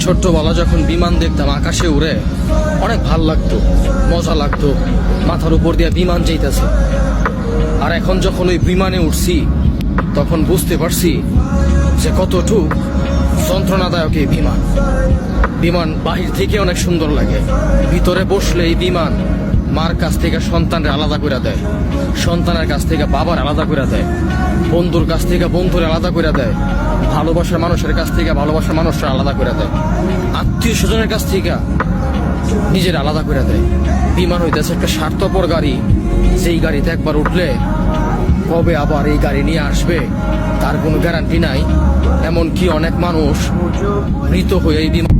ছোট্টবেলা যখন বিমান দেখতাম আকাশে উড়ে অনেক ভাল লাগতো, মজা লাগতো, মাথার উপর দিয়ে বিমান যাইতেছে। আর এখন যখন ওই বিমানে উঠছি তখন বুঝতে পারছি যে কতটুক যন্ত্রণাদায়ক এই বিমান। বিমান বাহির থেকে অনেক সুন্দর লাগে, ভিতরে বসলে এই বিমান মার কাছ থেকে সন্তানের আলাদা করে দেয়, সন্তানের কাছ থেকে বাবার আলাদা করে দেয়, বন্ধুর কাছ থেকে বন্ধুর আলাদা করে দেয়, ভালোবাসার মানুষের কাছ থেকে ভালোবাসার মানুষরা আলাদা করে দেয়, আত্মীয় স্বজনের কাছ থেকে নিজের আলাদা করে দেয়। বিমান হইতেছে একটা স্বার্থপর গাড়ি, যেই গাড়িতে একবার উঠলে কবে আবার এই গাড়ি নিয়ে আসবে তার কোনো গ্যারান্টি নাই। এমনকি অনেক মানুষ মৃত হয়ে এই বিমান